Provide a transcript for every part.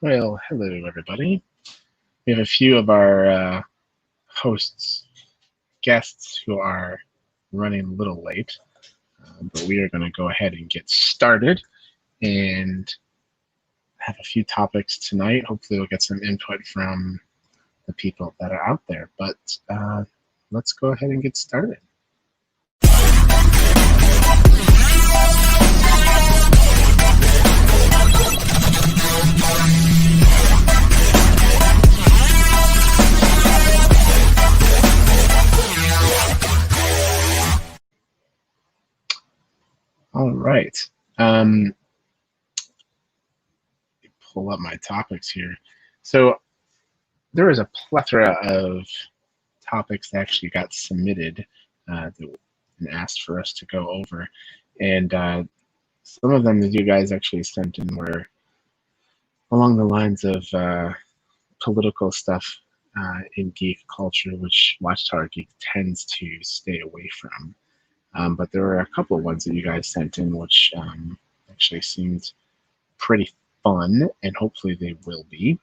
Well, hello everybody. We have a few of our hosts, guests who are running a little late, but we are going to go ahead and get started and have a few topics tonight. Hopefully, we'll get some input from the people that are out there. But let's go ahead and get started. All right. Pull up my topics here. So there is a plethora of topics that actually got submitted and asked for us to go over. And some of them that you guys actually sent in were along the lines of political stuff in geek culture, which Watchtower Geek tends to stay away from. But there were a couple of ones that you guys sent in which actually seemed pretty fun, and hopefully they will be.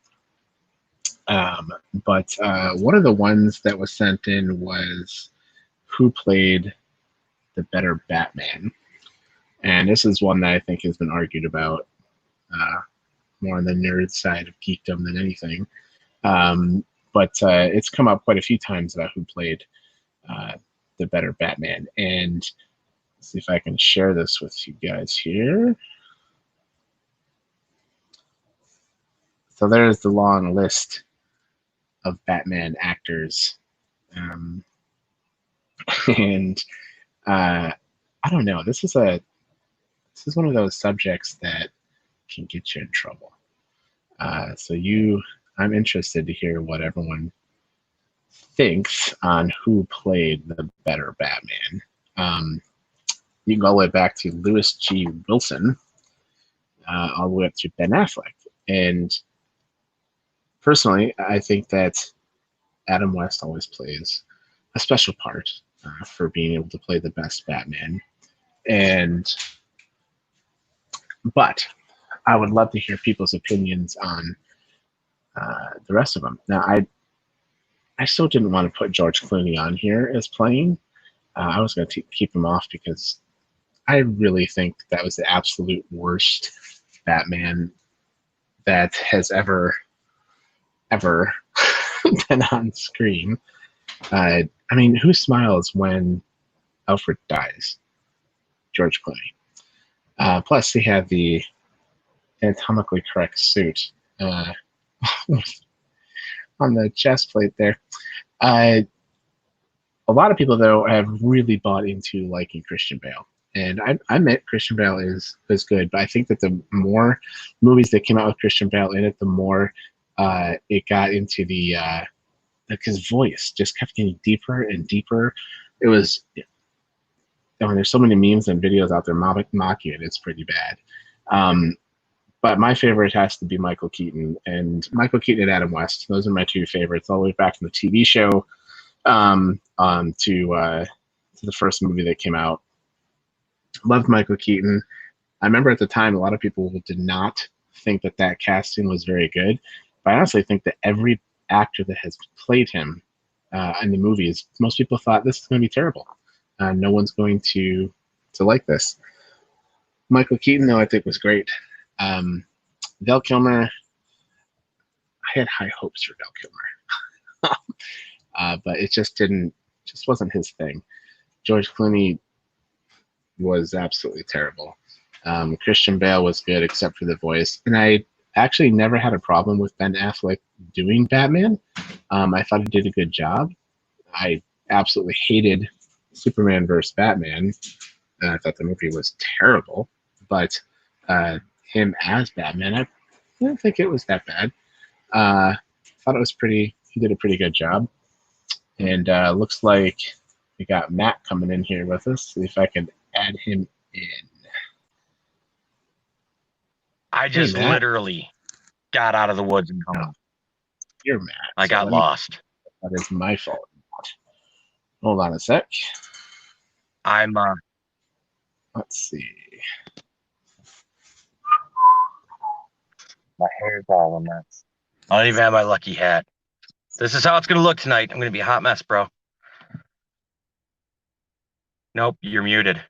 But one of the ones that was sent in was who played the better Batman. And this is one that I think has been argued about more on the nerd side of geekdom than anything. But it's come up quite a few times about who played the better Batman. And let's see if I can share this with you guys here. So there's the long list of Batman actors. And I don't know. This is one of those subjects that can get you in trouble. I'm interested to hear what everyone thinks on who played the better Batman. You can go all the way back to Lewis G. Wilson, all the way up to Ben Affleck. And personally, I think that Adam West always plays a special part for being able to play the best Batman. But I would love to hear people's opinions on the rest of them. Now, I still didn't want to put George Clooney on here as playing. I was going to keep him off because I really think that was the absolute worst Batman that has ever been on screen. I mean, who smiles when Alfred dies? George Clooney. Plus, he had the anatomically correct suit on the chest plate there. A lot of people, though, have really bought into liking Christian Bale. And I admit Christian Bale is good, but I think that the more movies that came out with Christian Bale in it, the more it got into like his voice just kept getting deeper and deeper. It was, there's so many memes and videos out there mocking it. It's pretty bad. But my favorite has to be Michael Keaton and Adam West. Those are my two favorites, all the way back from the TV show to the first movie that came out. Loved Michael Keaton. I remember at the time a lot of people did not think that casting was very good, but I honestly think that every actor that has played him in the movies, most people thought this is going to be terrible. No one's going to like this. Michael Keaton, though, I think was great. Val Kilmer, I had high hopes for Val Kilmer, but it just wasn't his thing. George Clooney was absolutely terrible. Christian Bale was good except for the voice, and I actually never had a problem with Ben Affleck doing Batman. I thought he did a good job. I absolutely hated Superman vs. Batman, and I thought the movie was terrible. But him as Batman, I didn't think it was that bad. Thought it was he did a pretty good job. And looks like we got Matt coming in here with us. See if I can add him in. I just literally got out of the woods and home. You're Matt. I got lost. That is my fault. Hold on a sec. Let's see. My hair's all a mess. I don't even have my lucky hat. This is how it's going to look tonight. I'm going to be a hot mess, bro. Nope, you're muted.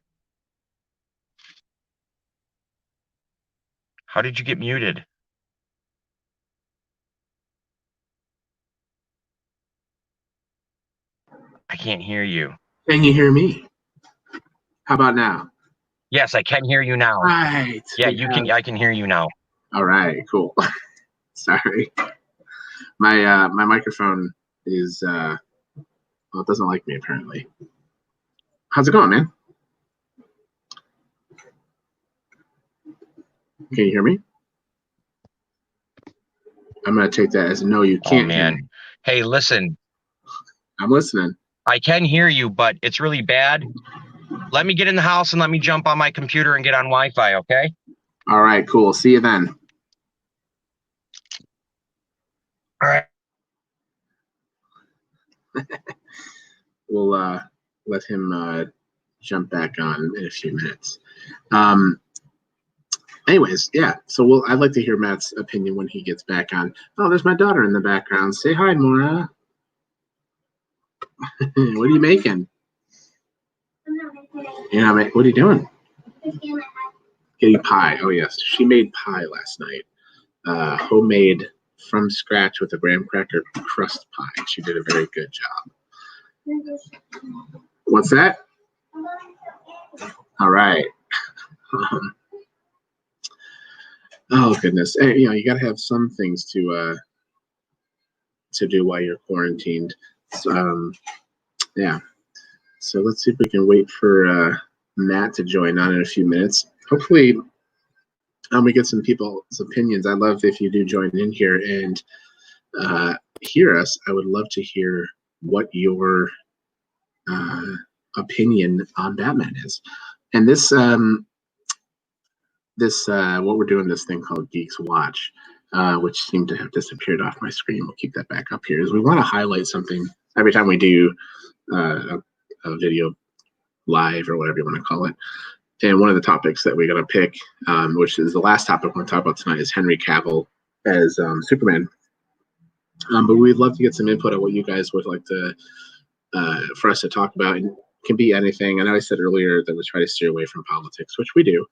How did you get muted? I can't hear you. Can you hear me? How about now? Yes, I can hear you now. Right. Yeah, you can. I can hear you now. All right, cool. Sorry. My microphone is well, it doesn't like me apparently. How's it going, man? Can you hear me? I'm gonna take that as no, you can't. Oh man. Hear me. Hey, listen. I'm listening. I can hear you, but it's really bad. Let me get in the house and let me jump on my computer and get on Wi-Fi, okay? All right, cool. See you then. All right. We'll let him jump back on in a few minutes. Anyways, yeah. So I'd like to hear Matt's opinion when he gets back on. Oh, there's my daughter in the background. Say hi, Maura. What are you making? Yeah, what are you doing? Getting pie. Oh yes, she made pie last night. Homemade from scratch with a graham cracker crust pie. She did a very good job. What's that? All right. Oh goodness. And, you got to have some things to do while you're quarantined. So, yeah. So let's see if we can wait for Matt to join on in a few minutes. Hopefully, we get some people's opinions. I'd love if you do join in here and hear us. I would love to hear what your opinion on Batman is. And this what we're doing, this thing called Geek's Watch, which seemed to have disappeared off my screen. We'll keep that back up here. Is we want to highlight something every time we do a video live or whatever you want to call it. And one of the topics that we're going to pick, which is the last topic we're going to talk about tonight, is Henry Cavill as Superman. But we'd love to get some input on what you guys would like to for us to talk about. And it can be anything. I know I said earlier that we try to steer away from politics, which we do.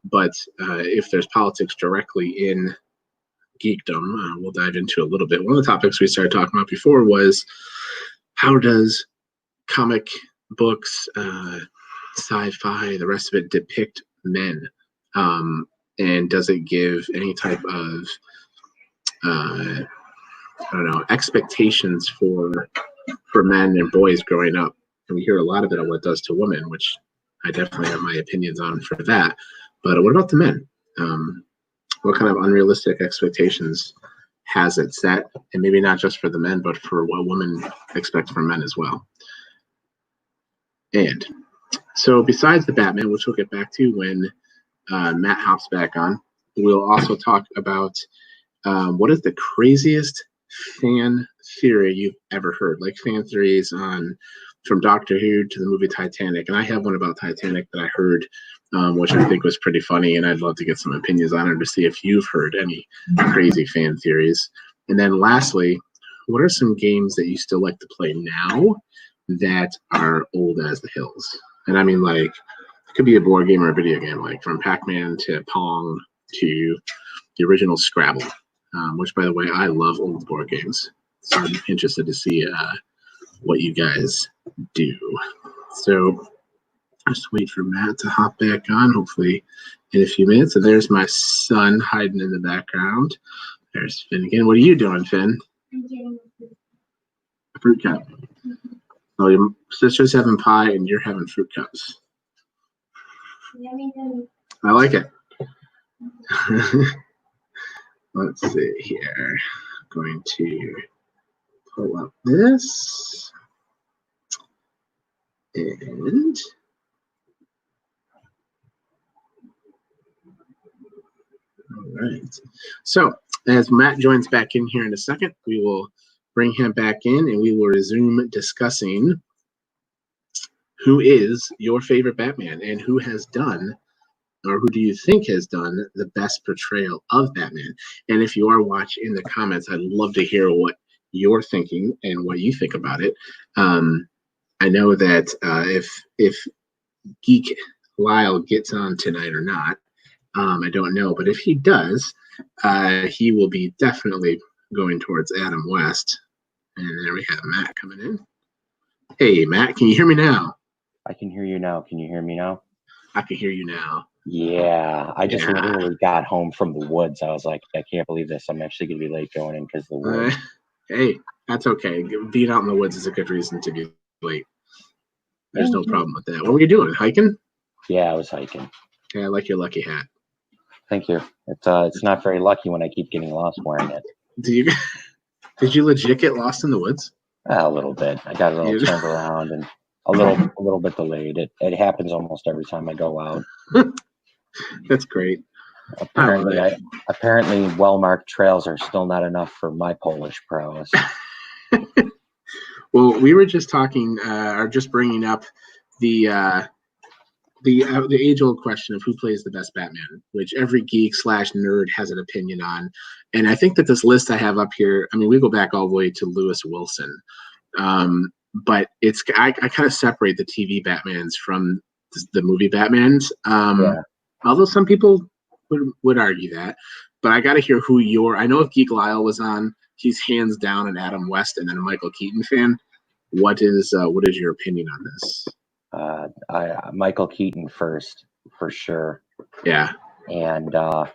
But if there's politics directly in geekdom, we'll dive into a little bit. One of the topics we started talking about before was how does comic books, sci-fi, the rest of it depict men? And does it give any type of, I don't know, expectations for men and boys growing up? And we hear a lot of it on what it does to women, which I definitely have my opinions on for that. But what about the men? What kind of unrealistic expectations has it set? And maybe not just for the men, but for what women expect from men as well. And so besides the Batman, which we'll get back to when Matt hops back on, we'll also talk about what is the craziest fan theory you've ever heard, like fan theories on from Doctor Who to the movie Titanic. And I have one about Titanic that I heard, which I think was pretty funny, and I'd love to get some opinions on it to see if you've heard any crazy fan theories. And then lastly, what are some games that you still like to play now that are old as the hills? And I mean, like, it could be a board game or a video game, like from Pac-Man to Pong to the original Scrabble, which, by the way, I love old board games. So I'm interested to see what you guys do. So just wait for Matt to hop back on, hopefully in a few minutes. And there's my son hiding in the background. There's Finn again. What are you doing, Finn? I'm getting A fruit cup. Oh, your sister's having pie and you're having fruit cups. I like it. Let's see here. I'm going to pull up this. And all right. So as Matt joins back in here in a second, we will bring him back in and we will resume discussing who is your favorite Batman and who has done or who do you think has done the best portrayal of Batman? And if you are watching in the comments, I'd love to hear what you're thinking and what you think about it. I know that if Geek Lyle gets on tonight or not, I don't know, but if he does, he will be definitely going towards Adam West. And there we have Matt coming in. Hey, Matt, can you hear me now? I can hear you now. Can you hear me now? I can hear you now. Yeah, I just literally got home from the woods. I was like, I can't believe this. I'm actually going to be late going in because of the woods. Hey, that's okay. Being out in the woods is a good reason to be late. There's no problem with that. What were you doing? Hiking? Yeah, I was hiking. Yeah, I like your lucky hat. Thank you. It's not very lucky when I keep getting lost wearing it. Did you legit get lost in the woods? A little bit. I got a little turned around and a little bit delayed. It happens almost every time I go out. That's great. Apparently, well-marked trails are still not enough for my Polish prowess. Well, we were just talking, or just bringing up the age-old question of who plays the best Batman, which every geek/nerd has an opinion on. And I think that this list I have up here, I mean, we go back all the way to Lewis Wilson. But I kind of separate the TV Batmans from the movie Batmans. Although some people would argue that. But I got to hear I know if Geek Lyle was on, he's hands down an Adam West and then a Michael Keaton fan. What is your opinion on this? Michael Keaton first, for sure. Yeah. And I'll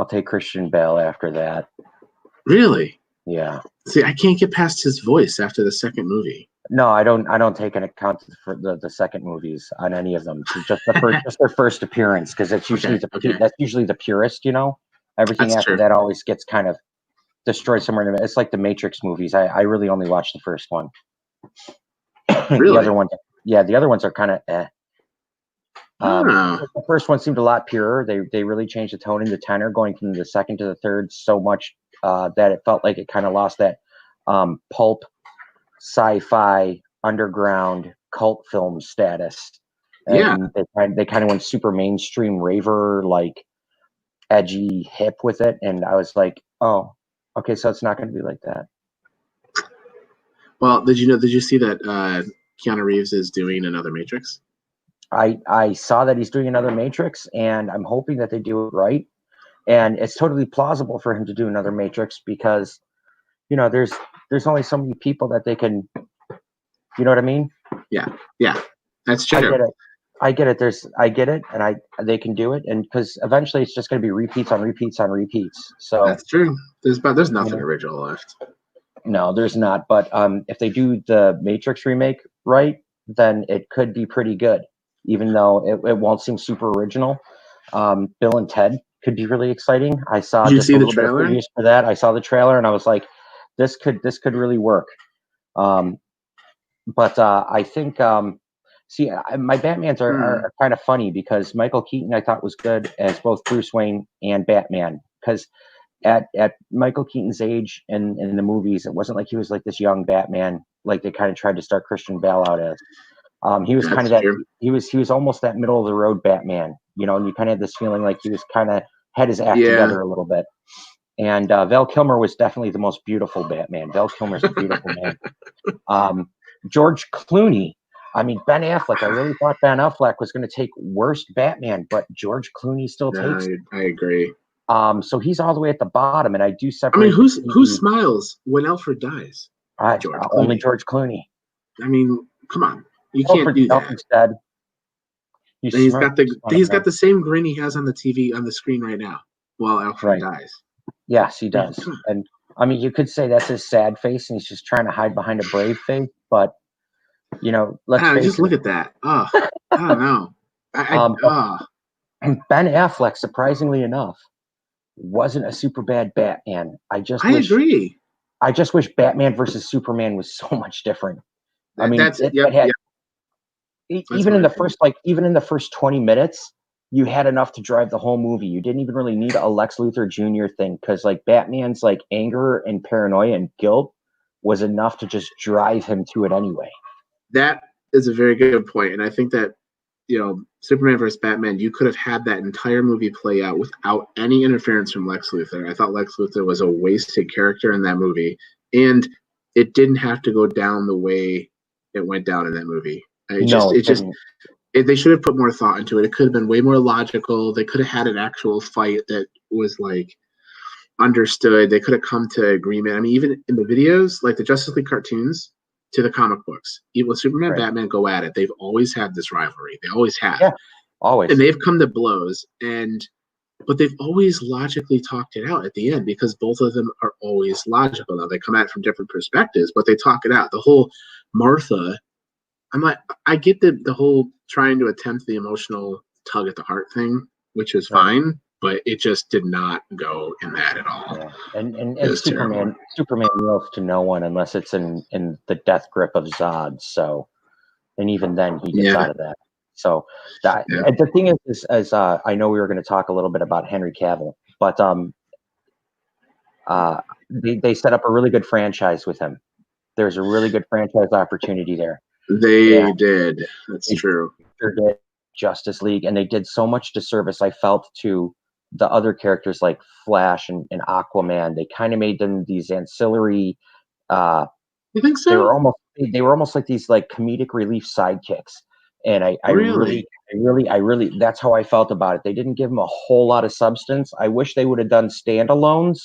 take Christian Bale after that. Really? Yeah. See, I can't get past his voice after the second movie. No, I don't take an account for the second movies on any of them. Just their first appearance, because that's usually that's usually the purest, you know. Everything that's after that always gets kind of destroyed somewhere in the. It's like the Matrix movies. I really only watched the first one. Really? The other ones are kind of eh. The first one seemed a lot purer. They really changed the tone and the tenor going from the second to the third so much that it felt like it kind of lost that pulp, sci-fi, underground cult film status. And they kind of went super mainstream raver, like edgy hip with it. And I was like, oh, okay, so it's not going to be like that. Well, did you see that Keanu Reeves is doing another Matrix? I saw that he's doing another Matrix, and I'm hoping that they do it right. And it's totally plausible for him to do another Matrix because, you know, there's only so many people that they can, you know what I mean? Yeah, that's true. I get it. And they can do it, and because eventually it's just going to be repeats on repeats on repeats. So that's true. There's nothing original left. No, there's not. But if they do the Matrix remake right, then it could be pretty good, even though it won't seem super original. Bill and Ted could be really exciting. I saw just a little bit of previews for that. I saw the trailer and I was like, this could really work. But I think my Batmans are kind of funny because Michael Keaton I thought was good as both Bruce Wayne and Batman, because at Michael Keaton's age in the movies, it wasn't like he was like this young Batman like they kind of tried to start Christian Bale out as. He was kind of that. He was almost that middle of the road Batman, you know, and you kind of had this feeling like he was kind of had his act together a little bit. And Val Kilmer was definitely the most beautiful Batman. Val Kilmer's a beautiful man. George Clooney. I mean, Ben Affleck. I really thought Ben Affleck was going to take worst Batman, but George Clooney still takes. I agree. So he's all the way at the bottom, and I do separate. I mean, who smiles when Alfred dies? Only George Clooney. I mean, come on. You can't do that. Instead, he's got the same grin he has on the TV on the screen right now while Alfred dies. Yes, he does. And I mean, you could say that's his sad face, and he's just trying to hide behind a brave face. But you know, let's just look at that. Oh, I don't know. Ben Affleck, surprisingly enough, wasn't a super bad Batman. I agree. I just wish Batman versus Superman was so much different. I mean, even in the first 20 minutes, you had enough to drive the whole movie. You didn't even really need a Lex Luthor Jr. thing because like Batman's like anger and paranoia and guilt was enough to just drive him to it anyway. That is a very good point, and I think that Superman versus Batman, you could have had that entire movie play out without any interference from Lex Luthor. I thought Lex Luthor was a wasted character in that movie, and it didn't have to go down the way it went down in that movie. They should have put more thought into it. It could have been way more logical. They could have had an actual fight that was like understood. They could have come to agreement. I mean, even in the videos, like the Justice League cartoons to the comic books, even when Superman and Batman go at it, they've always had this rivalry. They always have. Yeah, always. And they've come to blows, but they've always logically talked it out at the end because both of them are always logical. Now, they come at it from different perspectives, but they talk it out. The whole Martha, I get the whole trying to attempt the emotional tug at the heart thing, which is fine, but it just did not go in that at all. Yeah. And Superman yells to no one unless it's in the death grip of Zod. So, and even then he gets out of that. So the thing is I know we were going to talk a little bit about Henry Cavill, but they set up a really good franchise with him. There's a really good franchise opportunity there. They did. That's true. Sure did. Justice League, and they did so much disservice, I felt, to the other characters like Flash and Aquaman. They kind of made them these ancillary. You think so? They were almost like these like comedic relief sidekicks, and I really, that's how I felt about it. They didn't give them a whole lot of substance. I wish they would have done standalones.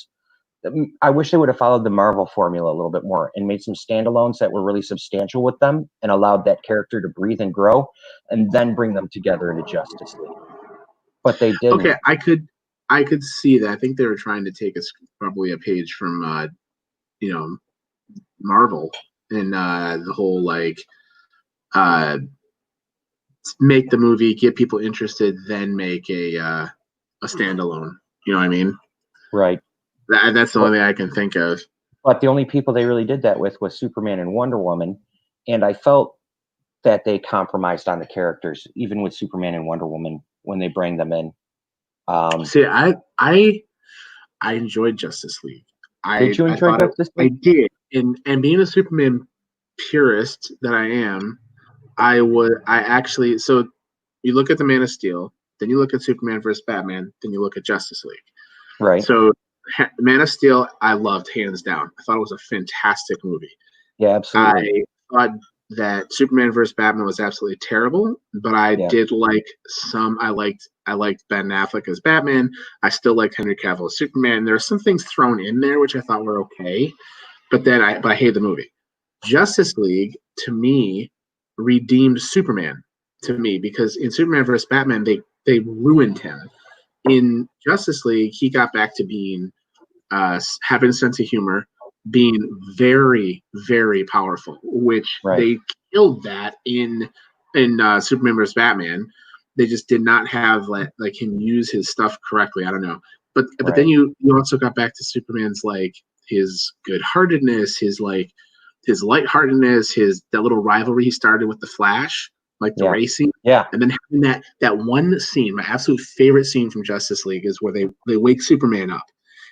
I wish they would have followed the Marvel formula a little bit more and made some standalones that were really substantial with them and allowed that character to breathe and grow, and then bring them together into Justice League. But they didn't. Okay, I could see that. I think they were trying to take probably a page from Marvel and the whole make the movie, get people interested, then make a standalone. You know what I mean? Right. That's the only thing I can think of. But the only people they really did that with was Superman and Wonder Woman, and I felt that they compromised on the characters, even with Superman and Wonder Woman when they bring them in. See, I enjoyed Justice League. Did you enjoy Justice League? I did, and being a Superman purist that I am, so you look at the Man of Steel, then you look at Superman versus Batman, then you look at Justice League. Right. So Man of Steel, I loved hands down. I thought it was a fantastic movie. Yeah, absolutely. I thought that Superman versus Batman was absolutely terrible, but I did like some. I liked Ben Affleck as Batman. I still liked Henry Cavill as Superman. There are some things thrown in there which I thought were okay, but I hated the movie. Justice League to me redeemed Superman to me because in Superman versus Batman they ruined him. In Justice League, he got back to being having a sense of humor, being very, very powerful, which they killed that in Superman vs. Batman. They just did not have like him use his stuff correctly. I don't know, but then you also got back to Superman's like his good-heartedness, his lightheartedness, that little rivalry he started with the Flash, like the racing, and then having that one scene. My absolute favorite scene from Justice League is where they wake Superman up.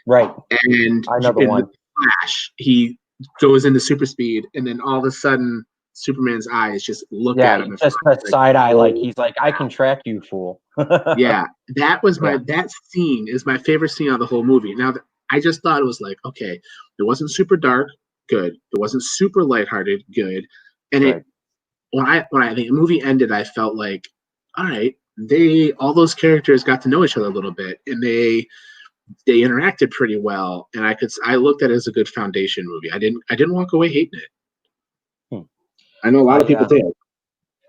Right. And I know the one. Flash, he goes into super speed, and then all of a sudden, Superman's eyes just look at him. Just that side eye, like he's like, "I can track you, fool." Yeah, that was that scene is my favorite scene of the whole movie. Now, I just thought it was like, okay, it wasn't super dark, good. It wasn't super lighthearted, good. And when the movie ended, I felt like, all right, all those characters got to know each other a little bit, and they interacted pretty well, and I looked at it as a good foundation movie. I didn't walk away hating it. I know a lot of people did.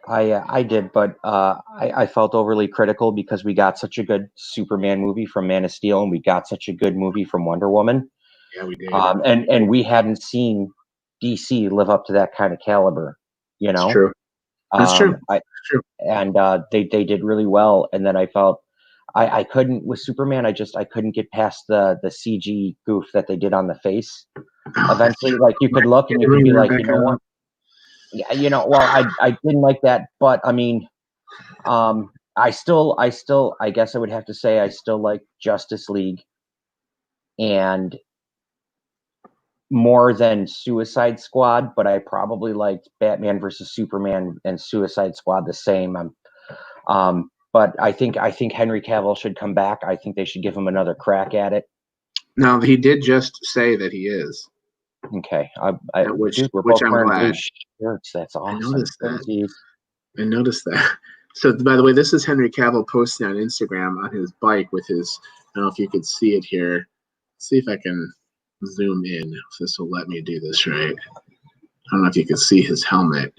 I did, but I felt overly critical because we got such a good Superman movie from Man of Steel, and we got such a good movie from Wonder Woman. Yeah, we did. And we hadn't seen DC live up to that kind of caliber. You know, it's true. That's true. It's true. And they did really well, and then I felt. I couldn't with Superman. I couldn't get past the CG goof that they did on the face. Eventually, like you could look and you could be like, you know what? Yeah, well, I didn't like that, but I mean, I guess I would have to say I still like Justice League, and more than Suicide Squad, but I probably liked Batman versus Superman and Suicide Squad the same. But I think Henry Cavill should come back. I think they should give him another crack at it. No, he did just say that he is. Okay, Which dude, we're both I'm wearing glad. blue shirts. That's awesome. I noticed that. So, by the way, this is Henry Cavill posting on Instagram on his bike with his. I don't know if you could see it here. Let's see if I can zoom in. If this will let me do this right. I don't know if you can see his helmet,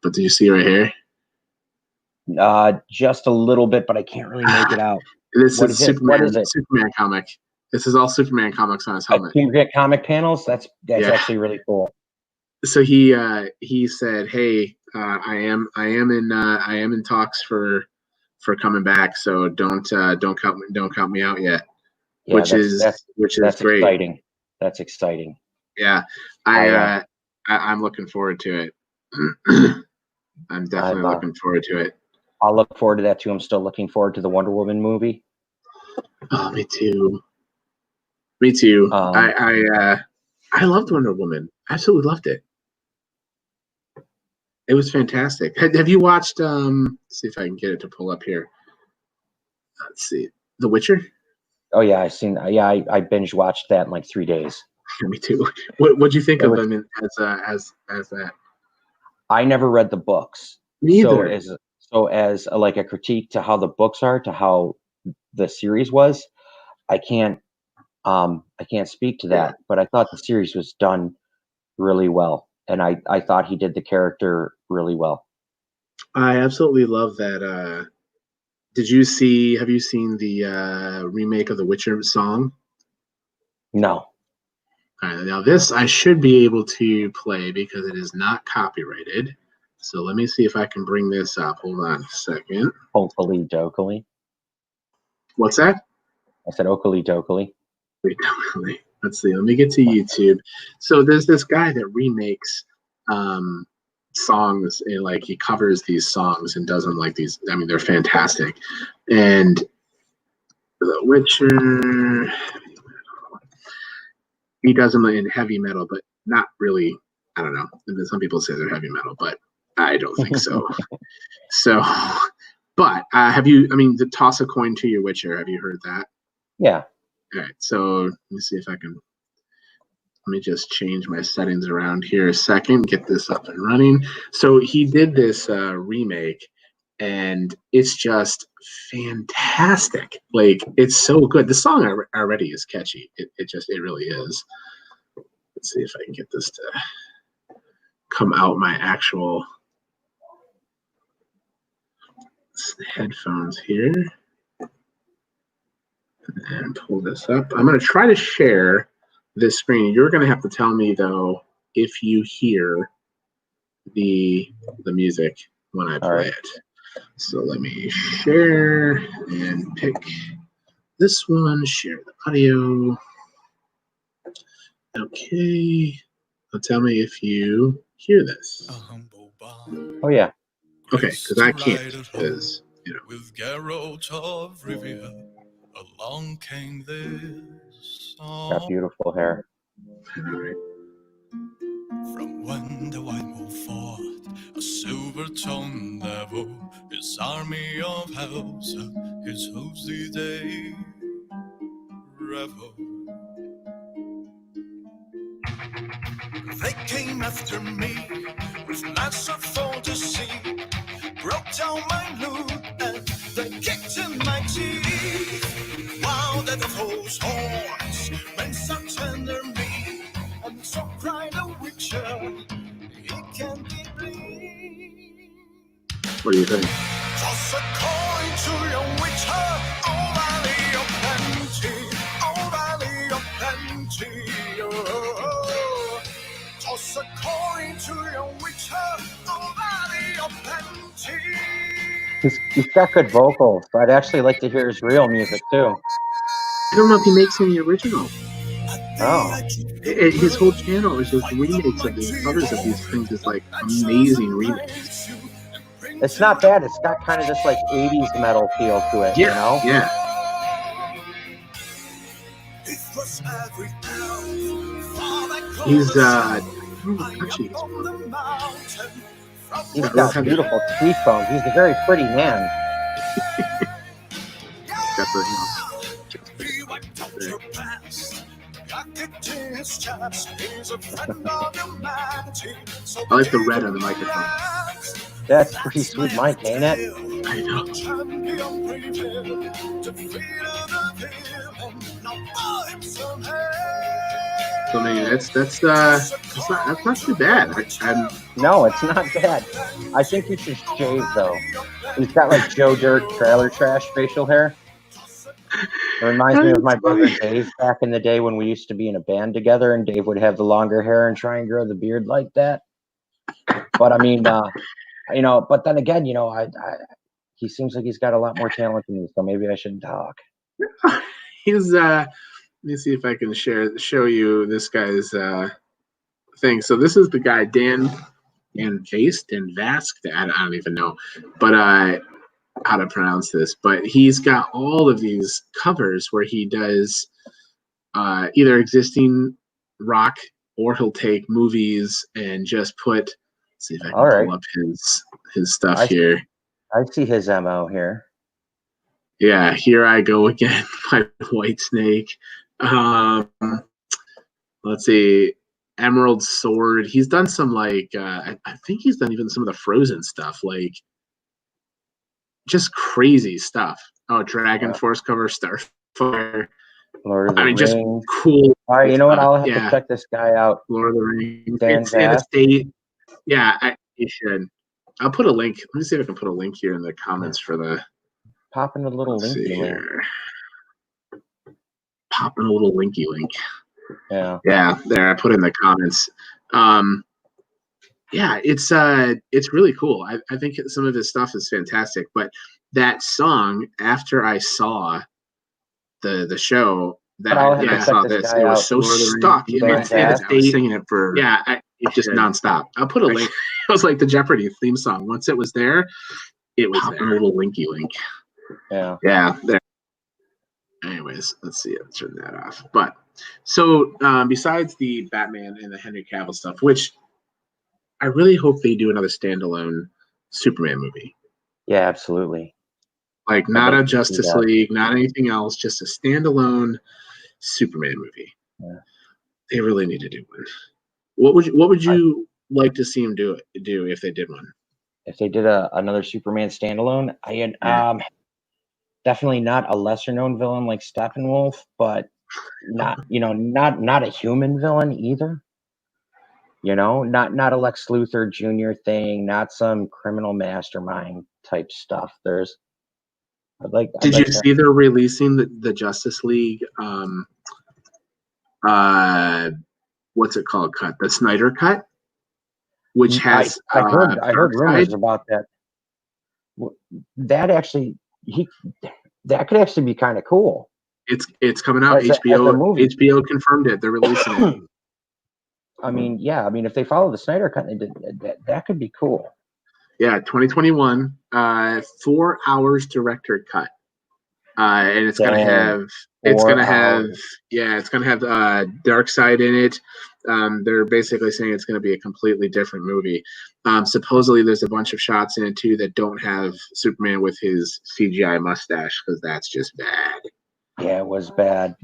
but do you see right here? Just a little bit, but I can't really make it out. This What is is it? Superman. What is it? Superman comic. This is all Superman comics on his helmet. Can you get comic panels? That's actually really cool. So he said, "Hey, I am in talks for coming back. So don't count me out yet." Yeah, which is great. Exciting. That's exciting. Yeah, I'm looking forward to it. I'm definitely looking forward to it. I'll look forward to that too. I'm still looking forward to the Wonder Woman movie. Oh, me too. I loved Wonder Woman. Absolutely loved it. It was fantastic. Have you watched? Let's see if I can get it to pull up here. Let's see, The Witcher. Oh yeah, I've seen. Yeah, I binge watched that in like 3 days. Me too. What'd you think of him as that? I never read the books. Neither. So as like a critique to how the books are to how the series was, I can't speak to that. But I thought the series was done really well, and I thought he did the character really well. I absolutely love that. Have you seen the remake of the Witcher song? No. All right, now this I should be able to play because it is not copyrighted. So let me see if I can bring this up. Hold on a second. Hopefully, dokily. What's that? I said Oakley dokily. Let's see. Let me get to YouTube. So there's this guy that remakes songs, and like he covers these songs and does them like these. I mean, they're fantastic. And The Witcher, he does them in heavy metal, but not really. I don't know. Some people say they're heavy metal, but I don't think so. But have you? I mean, to toss a coin to your Witcher. Have you heard that? Yeah. All right. So let me see if I can. Let me just change my settings around here a second, get this up and running. So he did this remake, and it's just fantastic. Like, it's so good. The song already is catchy. It really is. Let's see if I can get this to come out my actual headphones here. And pull this up. I'm going to try to share this screen. You're going to have to tell me though if you hear the music when I play it. So let me share and pick this one. Share the audio. Okay. So tell me if you hear this. Oh yeah. Okay, because I can't. Because with Geralt of Rivia, along came this song. Got beautiful hair. All right. From when the white wolf fought a silver-tongued devil, his army of hells, his hooves did they revel. They came after me with lots of fantasy, broke down my loot and they kicked in my teeth. Wow, that the foes' horns men so tender me, and so cried the Witcher, he can't be bleed. What do you think? Toss a coin to your Witcher, oh valley of plenty, oh valley of plenty, oh. Toss a coin to your Witcher, oh valley of plenty. He's got good vocals, but I'd actually like to hear his real music too. I don't know if he makes any original. Oh. His whole channel is just remakes of these covers of these things. It's like amazing remakes. It's not bad. It's got kind of this like 80s metal feel to it, you know? Yeah. He's He's got beautiful cheekbones. He's a very pretty man. Got the, He wiped out your past. Got it in his chest. He's a friend of humanity. So I like the red on the microphone. That's pretty sweet, Mike, ain't it? I know. So, man, that's not too bad. No, it's not bad. I think he should shave though. He's got like Joe Dirt trailer trash facial hair. It reminds me of my brother Dave back in the day when we used to be in a band together, and Dave would have the longer hair and try and grow the beard like that. But I mean, you know, but then again, you know, he seems like he's got a lot more talent than me, so maybe I shouldn't talk. He's let me see if I can show you this guy's thing. So this is the guy Dan Vast. I don't even know, but how to pronounce this. But he's got all of these covers where he does either existing rock, or he'll take movies and just put. Let's see if I can pull up his stuff here. I see his MO here. Yeah, here I go again, my White Snake. Let's see, Emerald Sword. He's done some like I think he's done even some of the Frozen stuff, like just crazy stuff. Oh, Dragon Force cover, Starfire. Lord of the Rings. Just cool. All right, you know what? I'll have to check this guy out. Lord of the Rings. It's in a state. Yeah, you should. I'll put a link. Let me see if I can put a link here in the comments for the. Pop in a little linky link. Pop in a little linky link. Yeah. Yeah, there. I put in the comments. Yeah, it's really cool. I think some of his stuff is fantastic. But that song, after I saw the show, I saw this. It was so stuck. I was singing it for just nonstop. I'll put a link. It was like the Jeopardy theme song. Once it was there, it was a little linky link. Yeah. Yeah. There. Anyways, let's see. I'll turn that off. But so besides the Batman and the Henry Cavill stuff, which I really hope they do another standalone Superman movie. Yeah, absolutely. Like not a Justice League, not anything else, just a standalone Superman movie. Yeah. They really need to do one. What would you like to see them do if they did one? If they did another Superman standalone, definitely not a lesser known villain like Steppenwolf, but not a human villain either. You know, not a Lex Luthor Jr. thing, not some criminal mastermind type stuff. Did you see they're releasing the Justice League? What's it called? Cut, the Snyder cut, which has I heard rumors about that. That actually that could actually be kind of cool. It's coming out. HBO confirmed it. They're releasing it. I mean, if they follow the Snyder cut, they did that could be cool. Yeah, 2021, 4 hours director cut, and it's gonna have Darkseid in it. They're basically saying it's gonna be a completely different movie. Supposedly, there's a bunch of shots in it too that don't have Superman with his CGI mustache because that's just bad. Yeah, it was bad.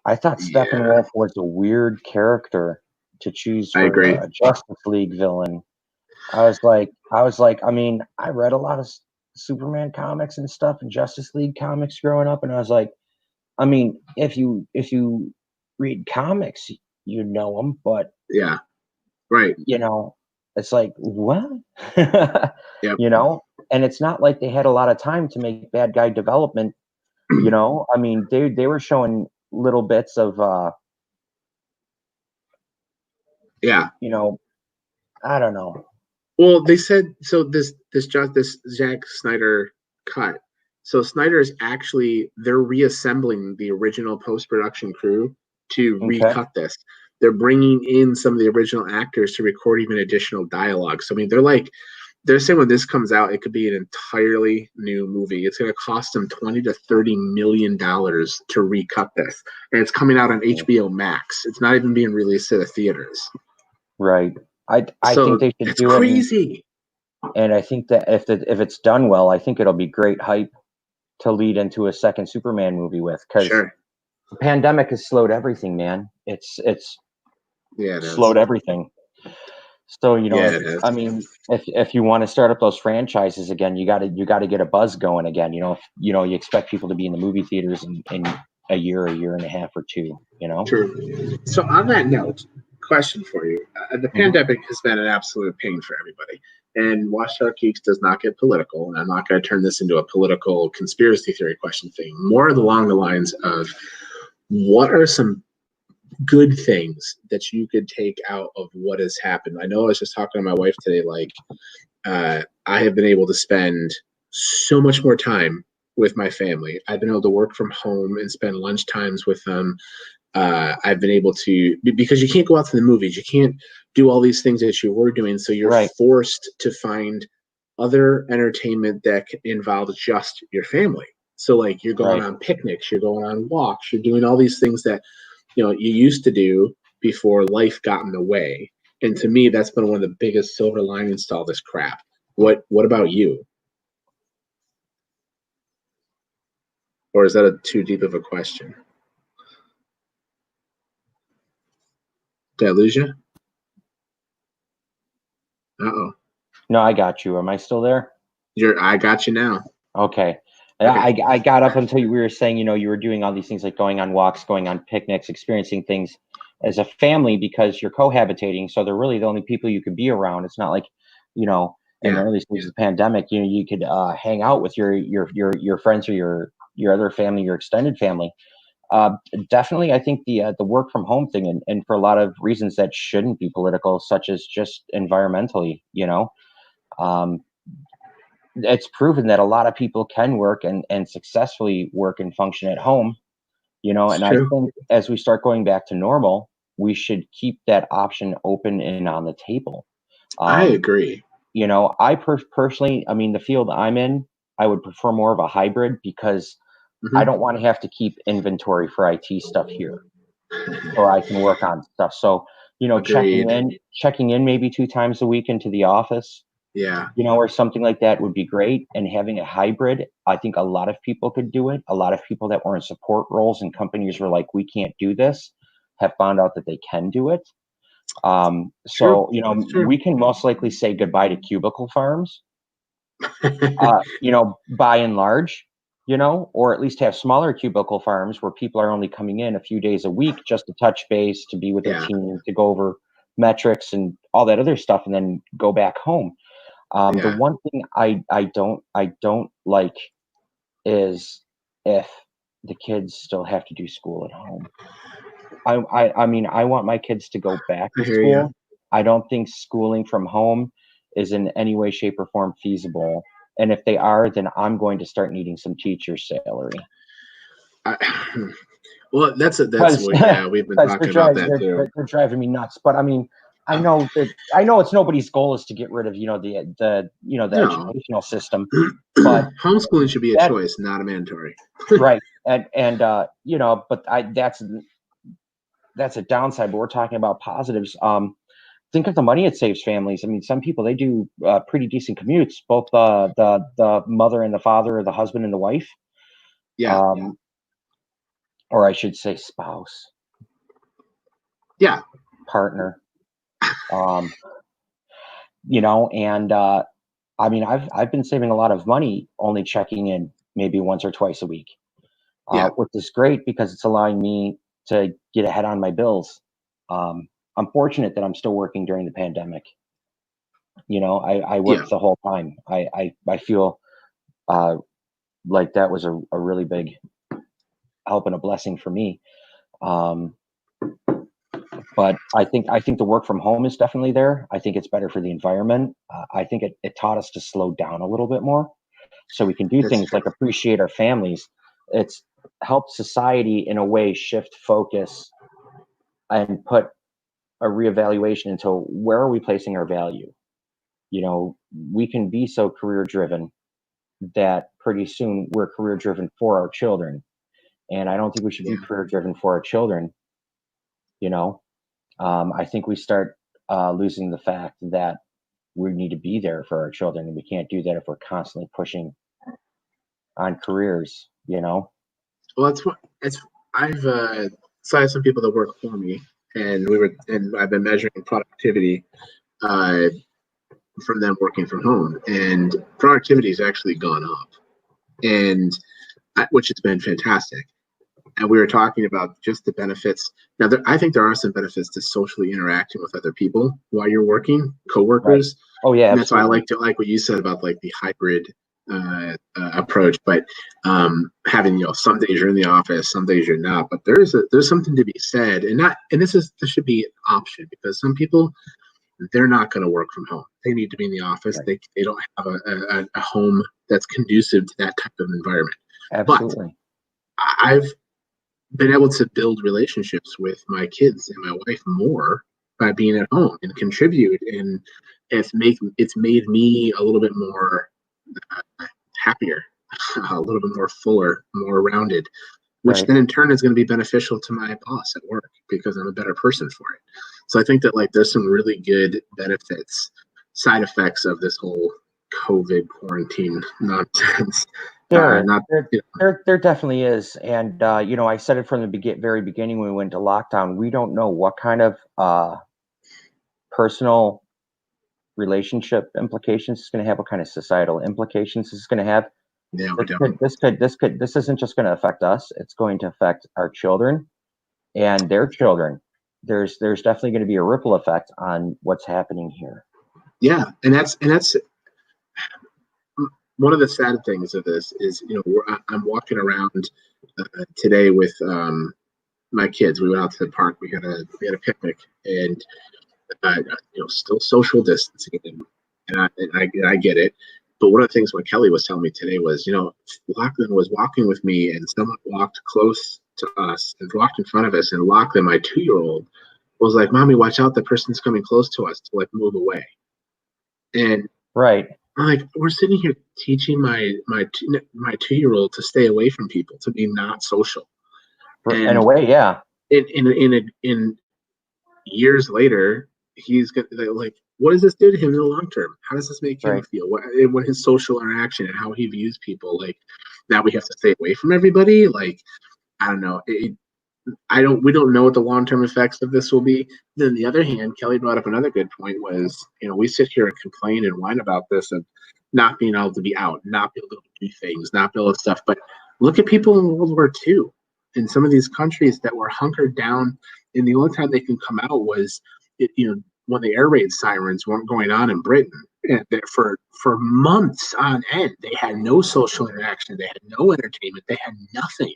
I thought Steppenwolf was a weird character to choose for a Justice League villain. I was like, I mean, I read a lot of Superman comics and stuff and Justice League comics growing up, and I was like, I mean, if you read comics, you know them, but yeah, right, you know, it's like what, you know, and it's not like they had a lot of time to make bad guy development. You know, I mean, they were showing little bits of, you know, I don't know. Well, they said so. This Zack Snyder cut. So Snyder is they're reassembling the original post-production crew to recut this. They're bringing in some of the original actors to record even additional dialogue. So I mean, they're saying when this comes out, it could be an entirely new movie. It's going to cost them $20 to $30 million to recut this, and it's coming out on HBO Max. It's not even being released to the theaters. Right. I think they should do crazy. And I think that if it's done well, I think it'll be great hype to lead into a second Superman movie with, because Sure. the pandemic has slowed everything, man. It's Yeah, it is. slowed everything. So, Yeah, it is. I mean, if you want to start up those franchises again, you got to get a buzz going again. If you expect people to be in the movie theaters in a year and a half or two. True. So on that note, question for you: the pandemic has been an absolute pain for everybody, and Watchdog Geeks does not get political, and I'm not going to turn this into a political conspiracy theory question thing. More along the lines of, what are some good things that you could take out of what has happened? I know I was just talking to my wife today, like, I have been able to spend so much more time with my family. I've been able to work from home and spend lunch times with them. I've been able to, because you can't go out to the movies, you can't do all these things that you were doing, so you're forced to find other entertainment that involves just your family. So like, you're going on picnics, you're going on walks, you're doing all these things that you used to do before life got in the way. And to me, that's been one of the biggest silver linings to all this crap. What about you? Or is that too deep of a question? Did I lose you? Uh-oh. No, I got you. Am I still there? I got you now. Okay. I got up until we were saying, you were doing all these things like going on walks, going on picnics, experiencing things as a family, because you're cohabitating. So they're really the only people you could be around. It's not like, in the early stages of the pandemic, you could hang out with your friends or your other family, your extended family. Definitely, I think the work from home thing, and for a lot of reasons that shouldn't be political, such as just environmentally, it's proven that a lot of people can work and successfully work and function at home, and I think as we start going back to normal, we should keep that option open and on the table. I agree. I personally, I mean, the field I'm in, I would prefer more of a hybrid, because I don't want to have to keep inventory for IT stuff here, or I can work on stuff. So, checking in maybe 2 times a week into the office, or something like that would be great. And having a hybrid, I think a lot of people could do it. A lot of people that were in support roles and companies were like, we can't do this, have found out that they can do it. So, we can most likely say goodbye to cubicle farms, by and large, or at least have smaller cubicle farms where people are only coming in a few days a week just to touch base, to be with their team, to go over metrics and all that other stuff, and then go back home. The one thing I don't like is if the kids still have to do school at home. I mean, I want my kids to go back to school. I don't think schooling from home is in any way, shape, or form feasible. And if they are, then I'm going to start needing some teacher salary. Well, we've been talking about that too. They're driving me nuts. But I mean, I know it's nobody's goal is to get rid of the educational system. But homeschooling should be a choice, not a mandatory. Right, and but that's a downside. But we're talking about positives. Think of the money it saves families. I mean, some people, they do pretty decent commutes, both the mother and the father, or the husband and the wife. Or I should say spouse. Partner. And I mean, I've been saving a lot of money only checking in maybe once or twice a week, which is great because it's allowing me to get ahead on my bills. I'm fortunate that I'm still working during the pandemic. I worked the whole time. I feel like that was a really big help and a blessing for me. But I think the work from home is definitely there. I think it's better for the environment. I think it taught us to slow down a little bit more, so we can do things like appreciate our families. It's helped society in a way shift focus and put a reevaluation into where are we placing our value. We can be so career driven that pretty soon we're career driven for our children, and I don't think we should be career driven for our children. I think we start losing the fact that we need to be there for our children, and we can't do that if we're constantly pushing on careers, you know? Well, I've so I have some people that work for me, and I've been measuring productivity uh, from them working from home, and productivity has actually gone up, and which has been fantastic. And we were talking about just the benefits. Now, I think there are some benefits to socially interacting with other people while you're working, coworkers. Right. Oh yeah, and that's why I absolutely. like what you said about like the hybrid approach. But having some days you're in the office, some days you're not. But there's something to be said, and this should be an option, because some people, they're not going to work from home. They need to be in the office. Right. They don't have a home that's conducive to that type of environment. Absolutely. But I've been able to build relationships with my kids and my wife more by being at home and contribute, and it's made me a little bit more happier, a little bit more fuller, more rounded, which Right. then in turn is going to be beneficial to my boss at work because I'm a better person for it. So I think that like there's some really good benefits, side effects of this whole COVID quarantine nonsense. There, Not there definitely is, and I said it from the very beginning when we went to lockdown. We don't know what kind of personal relationship implications it's going to have, what kind of societal implications it's going to have. Yeah, we don't. This isn't just going to affect us. It's going to affect our children and their children. There's definitely going to be a ripple effect on what's happening here. Yeah, and that's one of the sad things of this is, I'm walking around today with my kids. We went out to the park. We had a picnic, and still social distancing, and I get it. But one of the things what Kelly was telling me today was, Lachlan was walking with me, and someone walked close to us and walked in front of us, and Lachlan, my 2-year-old, was like, "Mommy, watch out! The person's coming close to us," to like move away. And right, I'm like, we're sitting here teaching my 2-year-old to stay away from people, to be not social. And in a way, yeah. In years later, he's gonna like, what does this do to him in the long term? How does this make him feel? When his social interaction and how he views people, like now we have to stay away from everybody. Like, I don't know. We don't know what the long-term effects of this will be. Then on the other hand, Kelly brought up another good point was, we sit here and complain and whine about this of not being able to be out, not be able to do things, not be able to stuff. But look at people in World War II in some of these countries that were hunkered down, and the only time they can come out was, when the air raid sirens weren't going on in Britain. And for months on end, they had no social interaction, they had no entertainment, they had nothing.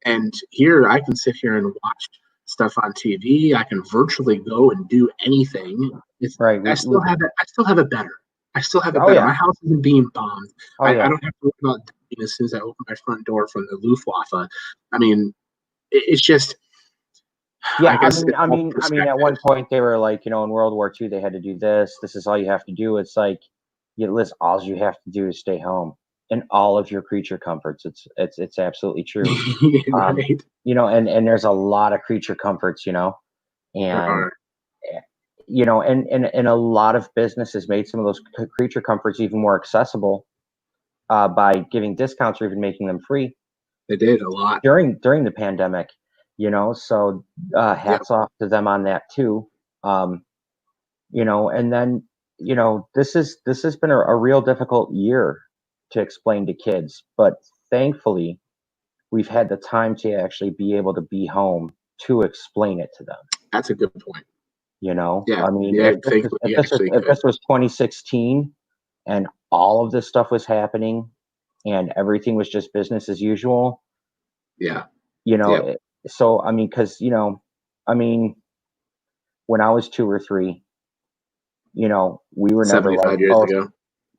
And here I can sit here and watch stuff on TV. I can virtually go and do anything. Right. I still have it. I still have it better. Yeah. My house isn't being bombed. Oh, I yeah. don't have to worry about dying as soon as I open my front door from the Luftwaffe. I mean, it's just. Yeah, I mean, at one point they were like, in World War II, they had to do this. This is all you have to do. It's like, listen, all you have to do is stay home and all of your creature comforts. It's absolutely true. Right. And there's a lot of creature comforts, and and a lot of businesses made some of those creature comforts even more accessible by giving discounts or even making them free. They did a lot during the pandemic. So hats off to them on that too. And then this has been a real difficult year to explain to kids, but thankfully we've had the time to actually be able to be home to explain it to them. That's a good point. I mean, if this was 2016 and all of this stuff was happening and everything was just business as usual, so, I mean, because, when I was 2 or 3, we were never 75 years ago.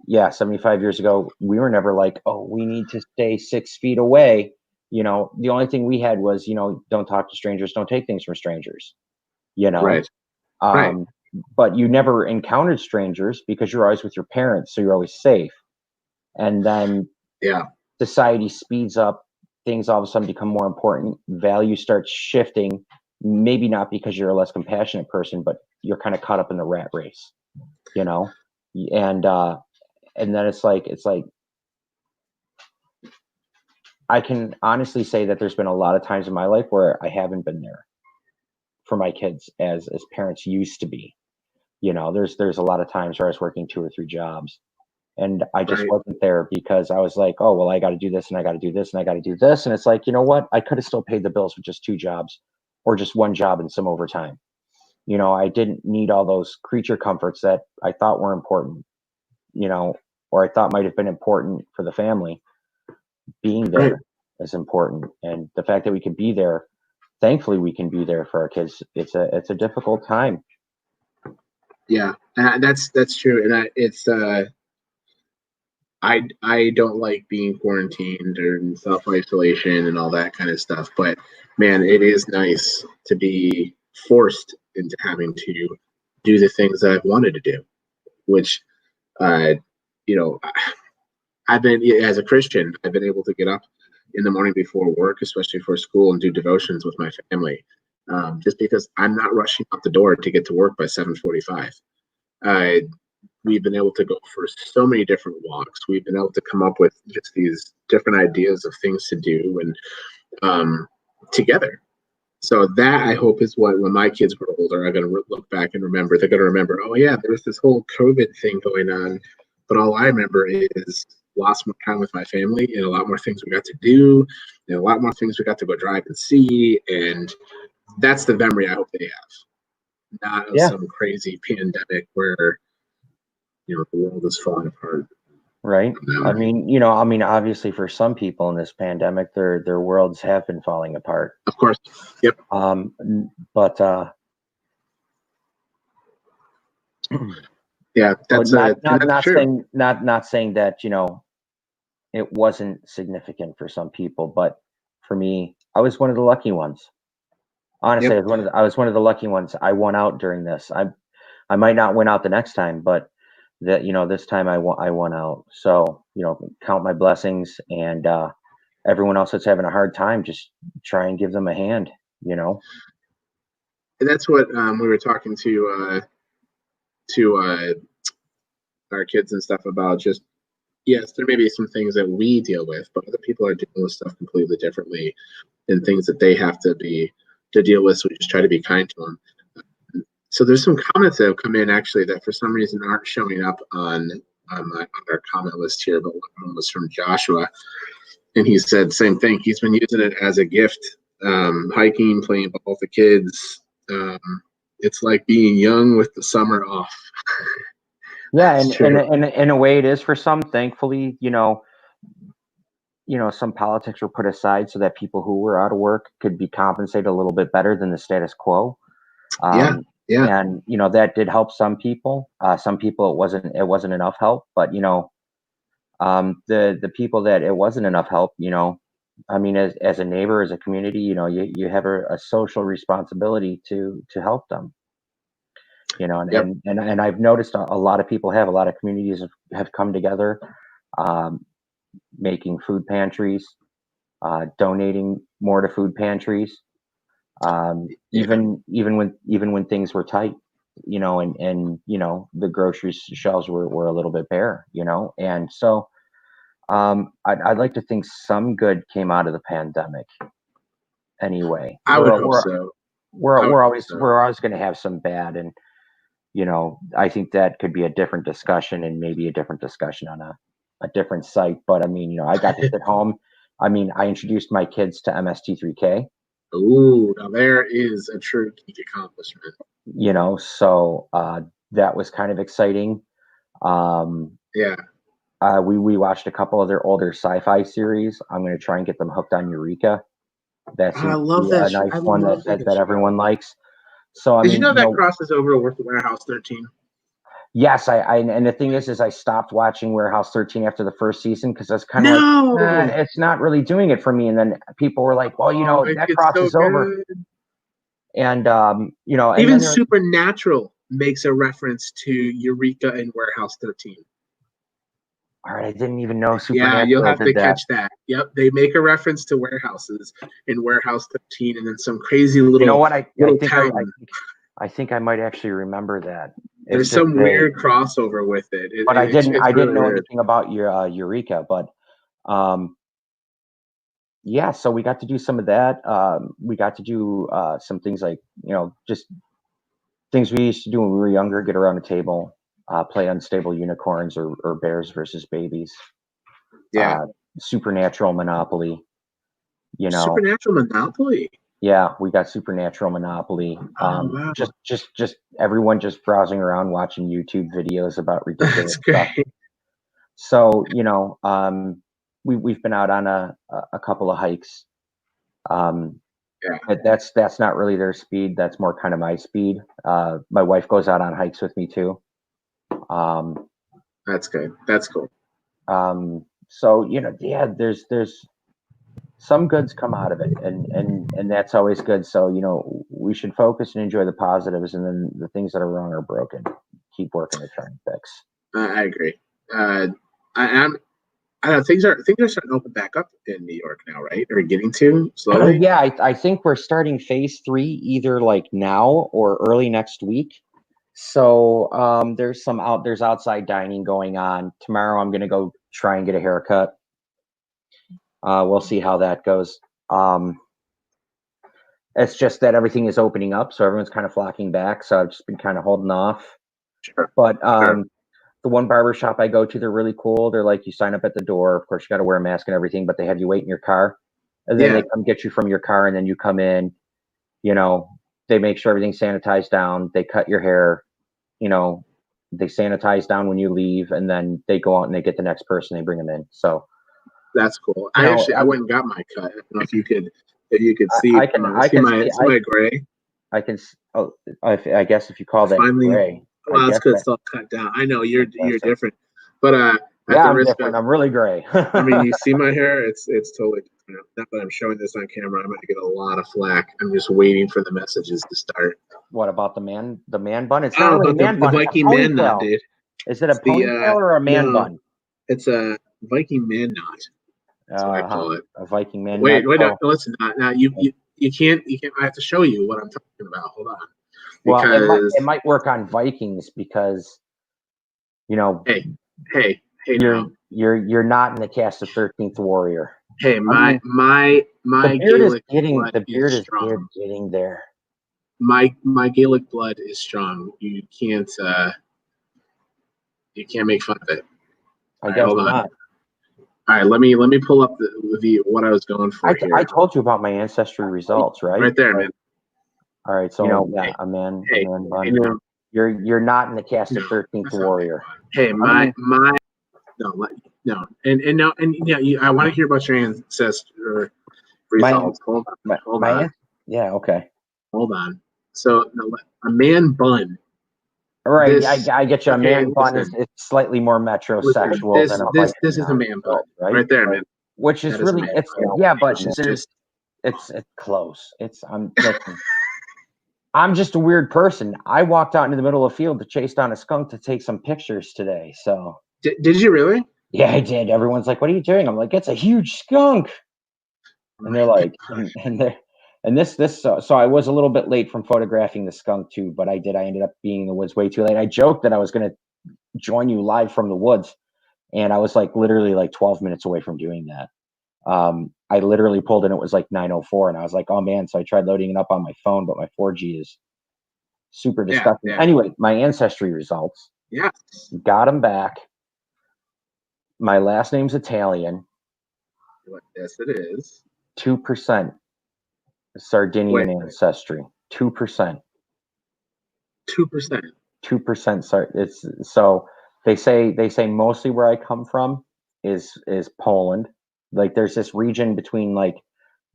Yeah, 75 years ago, we were never like, oh, we need to stay 6 feet away. The only thing we had was, don't talk to strangers, don't take things from strangers, Right. Right. But you never encountered strangers because you're always with your parents, so you're always safe. And then society speeds up. Things all of a sudden become more important. Value starts shifting, maybe not because you're a less compassionate person, but you're kind of caught up in the rat race. you know, and then it's like I can honestly say that there's been a lot of times in my life where I haven't been there for my kids as parents used to be. You know, there's a lot of times where I was working 2 or 3 jobs and I just Right. wasn't there because I was like, oh, well, I got to do this and I got to do this and I got to do this. And it's like, you know what? I could have still paid the bills with just 2 jobs or just 1 job and some overtime. You know, I didn't need all those creature comforts that I thought were important, you know, or I thought might have been important for the family. Being there Right. is important. And the fact that we can be there, thankfully we can be there for our kids. It's a difficult time. Yeah, and that's true. And I don't like being quarantined or in self-isolation and all that kind of stuff. But man, it is nice to be forced into having to do the things that I've wanted to do, which, uh, you know, I've been, as a Christian, I've been able to get up in the morning before work, especially for school, and do devotions with my family, just because I'm not rushing out the door to get to work by 7:45. Uh, we've been able to go for so many different walks. We've been able to come up with just these different ideas of things to do and together. So that I hope is what when my kids grow older are going to look back and remember. They're going to remember, oh yeah, there was this whole COVID thing going on, but all I remember is lots more time with my family and a lot more things we got to do, and a lot more things we got to go drive and see, and that's the memory I hope they have, not of Yeah. some crazy pandemic where the world is falling apart. Right. I mean, obviously for some people in this pandemic, their worlds have been falling apart. Of course. Yep. But yeah, that's not true. saying not saying that, it wasn't significant for some people, but for me, I was one of the lucky ones. Honestly, Yep. I was one of the lucky ones. I won out during this. I might not win out the next time, but that this time I won out. So count my blessings, and everyone else that's having a hard time, just try and give them a hand. And that's what we were talking to our kids and stuff about. Just yes, there may be some things that we deal with, but other people are dealing with stuff completely differently, and things that they have to deal with. So we just try to be kind to them. So there's some comments that have come in actually that for some reason aren't showing up on our comment list here, but one was from Joshua, and he said same thing. He's been using it as a gift, hiking, playing ball with the kids. It's like being young with the summer off. Yeah, and in a way, it is for some. Thankfully, some politics were put aside so that people who were out of work could be compensated a little bit better than the status quo. Yeah. And that did help some people. Some people it wasn't enough help, but the people that it wasn't enough help, I mean, as a neighbor, as a community, you have a social responsibility to help them. And Yep. and I've noticed a lot of people a lot of communities have come together, making food pantries, donating more to food pantries, even when things were tight, and the grocery shelves were a little bit bare, and so I'd like to think some good came out of the pandemic. Anyway, I would hope so. We're always going to have some bad, and I think that could be a different discussion, and maybe a different discussion on a different site. But I mean, I got to sit home. I mean, I introduced my kids to MST3K. Ooh, now there is a true geek accomplishment. So that was kind of exciting. Yeah. We watched a couple of their older sci-fi series. I'm going to try and get them hooked on Eureka. That seems I love to be that. a nice one that everyone likes. So Did you know that crosses over with Warehouse 13? Yes, and the thing is I stopped watching Warehouse 13 after the first season because that's kind of like, it's not really doing it for me. And then people were like, well, that crosses over. And even Supernatural makes a reference to Eureka and Warehouse 13. All right, I didn't even know Supernatural. Yeah, you'll have to catch that. Yep, they make a reference to warehouses in Warehouse 13, and then some crazy little. You know what? I think I might actually remember that. There's some weird crossover with it. But I didn't really know weird. anything about your Eureka, but yeah, so we got to do some of that. We got to do some things like, just things we used to do when we were younger, get around a table, play Unstable Unicorns or Bears versus Babies. Yeah. Supernatural Monopoly. Supernatural Monopoly. Yeah, we got Supernatural Monopoly. Wow. Just everyone just browsing around watching YouTube videos about ridiculous stuff. So, we've been out on a couple of hikes. But that's not really their speed. That's more kind of my speed. My wife goes out on hikes with me too. That's good. That's cool. So there's some goods come out of it, and that's always good. So we should focus and enjoy the positives, and then the things that are wrong or broken, keep working to try and fix. I agree. I don't know, things are starting to open back up in New York now, right? Or getting to slowly. Yeah, I think we're starting phase 3 either like now or early next week. So there's outside dining going on. Tomorrow I'm gonna go try and get a haircut. We'll see how that goes. It's just that everything is opening up, so everyone's kind of flocking back. So I've just been kind of holding off. Sure. But the one barber shop I go to, they're really cool. They're like, you sign up at the door. Of course, you got to wear a mask and everything, but they have you wait in your car. And then they come get you from your car, and then you come in. They make sure everything's sanitized down. They cut your hair. They sanitize down when you leave, and then they go out and they get the next person. They bring them in. So that's cool. I went and got my cut. I don't know if you could see. I can see my gray. I can. Oh, I guess if you call that gray. Well, that's because it's all cut down. I know you're different, but I'm different. I'm really gray. I mean, you see my hair? It's totally different. Not that I'm showing this on camera. I'm going to get a lot of flack. I'm just waiting for the messages to start. What about the man bun? It's not really a man bun. The Viking man knot, dude. Is it a ponytail or a man bun? It's a Viking man knot. That's what I call it. A Viking man. Wait, no, listen. Now you can't. I have to show you what I'm talking about. Hold on. Well, it might work on Vikings because, Hey, you're not in the cast of 13th Warrior. Hey, my the beard is getting there. My Gaelic blood is strong. You can't make fun of it. I guess not. All right, let me pull up the what I was going for here. I told you about my ancestry results, right? Right there, man. All right, so a man bun. You're not in the cast of 13th Warrior. Hey, no, I want to hear about your ancestor results. Hold on. Yeah, okay. Hold on. So a man bun. All right, I get you. A man bun is slightly more metrosexual than a this is a man bun, right there, man. Which is really it's close. I'm just a weird person. I walked out into the middle of the field to chase down a skunk to take some pictures today. So did you really? Yeah, I did. Everyone's like, "What are you doing?" I'm like, "It's a huge skunk," and they're like, So I was a little bit late from photographing the skunk too, but I ended up being in the woods way too late. I joked that I was going to join you live from the woods, and I was literally 12 minutes away from doing that. I literally pulled in, it was 9:04, and I was like, oh man. So I tried loading it up on my phone, but my 4G is super disgusting. Yeah. Anyway, my ancestry results. Yeah. Got them back. My last name's Italian. Yes, it is. 2% Sardinian ancestry. 2%. 2%. 2%. It's so they say mostly where I come from is Poland. There's this region between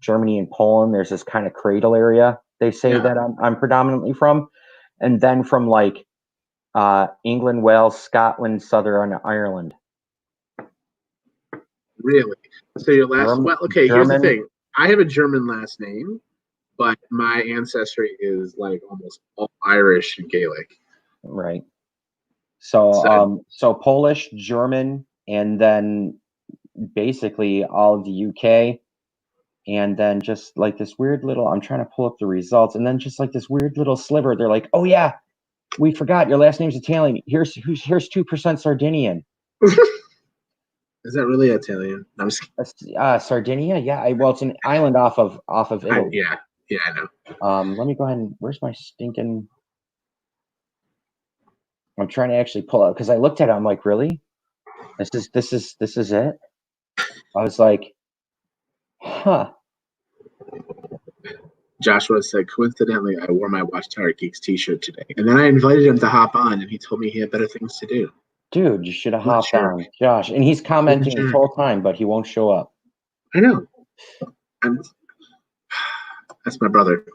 Germany and Poland. There's this kind of cradle area they say that I'm predominantly from, and then from England, Wales, Scotland, Southern Ireland. Really? So your last here's the thing. I have a German last name, but my ancestry is almost all Irish and Gaelic. Right. So Polish, German, and then basically all of the UK, and then just this weird little, I'm trying to pull up the results, and then just this weird little sliver, they're like, oh yeah, We forgot your last name's Italian. Here's 2% Sardinian. Is that really Italian? I'm just Sardinia? Yeah. Well, it's an island off of Italy. yeah, I know. Let me go ahead and where's my stinking? I'm trying to actually pull out because I looked at it. I'm like, really? This is it? I was like, huh. Joshua said, coincidentally, I wore my Watchtower Geeks t-shirt today. And then I invited him to hop on, and he told me he had better things to do. Dude, you should have hopped on, Josh. And he's commenting this whole time, but he won't show up. I know. That's my brother.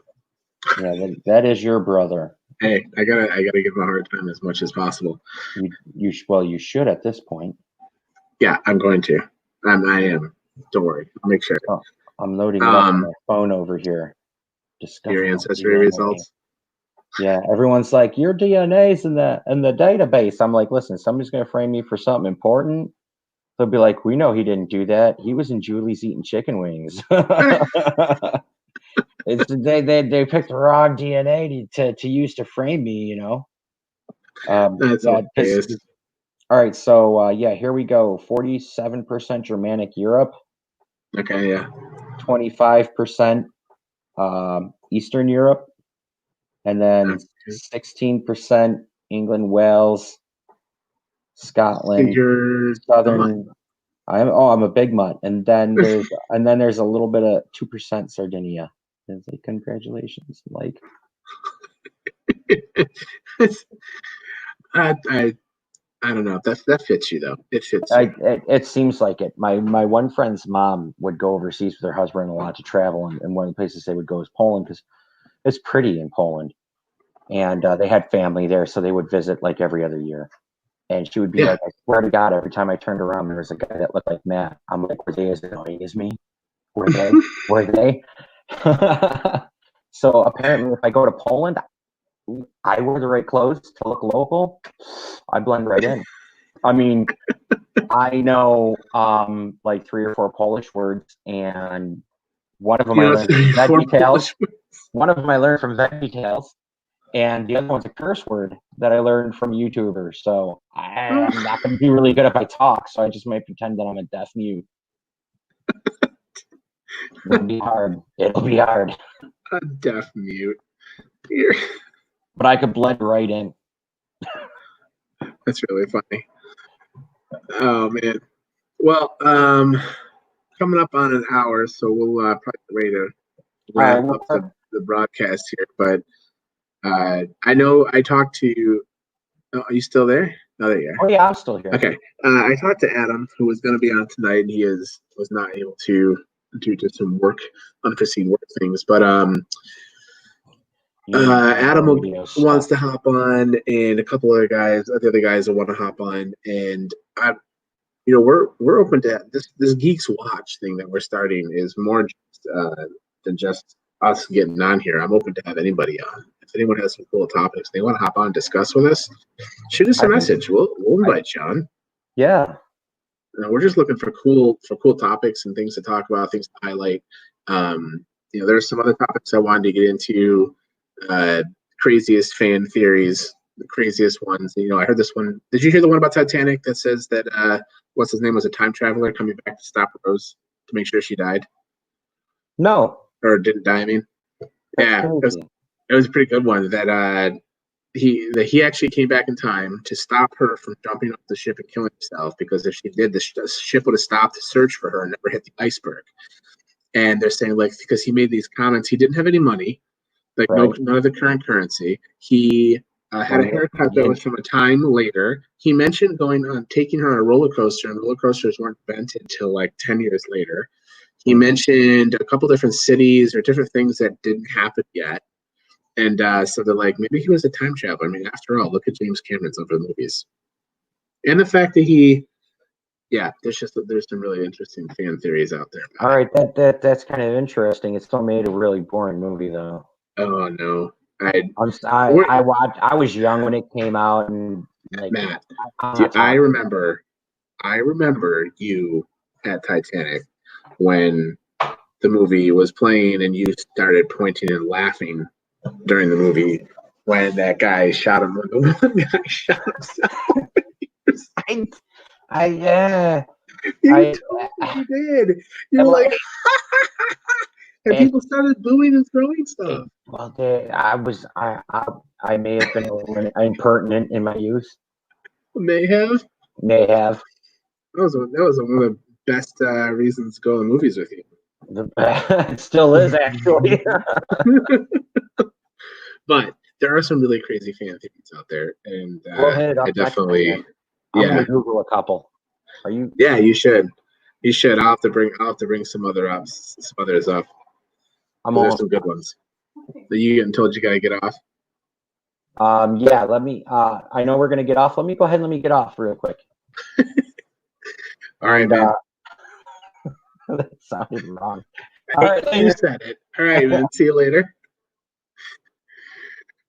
Yeah, that is your brother. Hey, I gotta give him a hard time as much as possible. You should at this point. Yeah, I'm going to. I am. Don't worry. I'll make sure. Oh, I'm loading it up on my phone over here. Your ancestry results. Yeah, everyone's like, your DNA's in the database. I'm like, listen, somebody's gonna frame me for something important. They'll be like, we know he didn't do that. He was in Julie's eating chicken wings. They picked the wrong DNA to use to frame me, you know. That's hilarious. All right, so here we go. 47% Germanic Europe. Okay, yeah. 25% Eastern Europe, and then 16% England, Wales, Scotland, Southern. I'm a big mutt, and then there's a little bit of 2% Sardinia. It's like, congratulations, like. I don't know. That fits you though. It fits you. It seems like it. My one friend's mom would go overseas with her husband a lot to travel, and one of the places they would go is Poland because it's pretty in Poland, and they had family there, so they would visit like every other year. And she would be like, I swear to God, every time I turned around, there was a guy that looked like Matt. I'm like, were they as annoying as me? Were they? Were they? So apparently, if I go to Poland, I wear the right clothes to look local. I blend right in. I mean, I know like 3 or 4 Polish words, and one of them I learned from VeggieTales. One of them I learned from VeggieTales, and the other one's a curse word that I learned from YouTubers. So I'm not going to be really good if I talk. So I just might pretend that I'm a deaf mute. It'll be hard. It'll be hard. A deaf mute. But I could blend right in. That's really funny. Oh man. Well, coming up on an hour, so we'll probably ready to wrap up the broadcast here. But I know I talked to you. Oh, are you still there? Oh, there you are. Oh yeah, I'm still here. Okay. I talked to Adam, who was going to be on tonight, and he was not able to due to some unforeseen work things. But Adam wants to hop on, and a couple other guys, the other guys will want to hop on, and we're open to this Geeks Watch thing that we're starting is more than just us getting on here. I'm open to have anybody on. If anyone has some cool topics they want to hop on and discuss with us, shoot us a message. We'll invite you on. Yeah. We're just looking for cool topics and things to talk about, things to highlight. There's some other topics I wanted to get into. Craziest fan theories, the craziest ones. I heard this one. Did you hear the one about Titanic that says that what's his name was a time traveler coming back to stop Rose to make sure she died? No. Or didn't die, I mean. Yeah, it was a pretty good one. That he actually came back in time to stop her from jumping off the ship and killing herself, because if she did, the ship would have stopped to search for her and never hit the iceberg. And they're saying, like, because he made these comments, he didn't have any money, like none of the current currency. He had a haircut that was from a time later. He mentioned taking her on a roller coaster, and roller coasters weren't invented until like 10 years later. He mentioned a couple different cities or different things that didn't happen yet. And so they're like, maybe he was a time traveler. I mean, after all, look at James Cameron's other movies. And the fact that there's some really interesting fan theories out there. All right, that's kind of interesting. It still made a really boring movie, though. Oh no, I was young when it came out, and like, Matt, I remember you at Titanic when the movie was playing, and you started pointing and laughing during the movie when that guy shot him. When the one guy shot himself. You totally did. You're like, and people started booing and throwing stuff. Well, I may have been a little impertinent in my youth. May have. That was one of the best reasons to go to the movies with you. It still is, actually. But there are some really crazy fan theories out there, and I definitely, I'm gonna Google a couple. Are you? Yeah, you should. You should. I'll have to bring some others up. There's some good ones. That you getting told you gotta get off? Yeah. Let me. I know we're gonna get off. Let me go ahead and let me get off real quick. All right, man. That sounded wrong. All right, you said it. All right, man. See you later.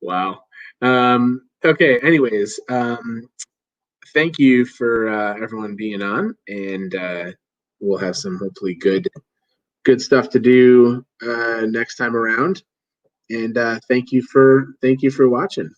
Wow. Okay. Anyways, thank you for everyone being on, and we'll have some hopefully good stuff to do next time around. And thank you for watching.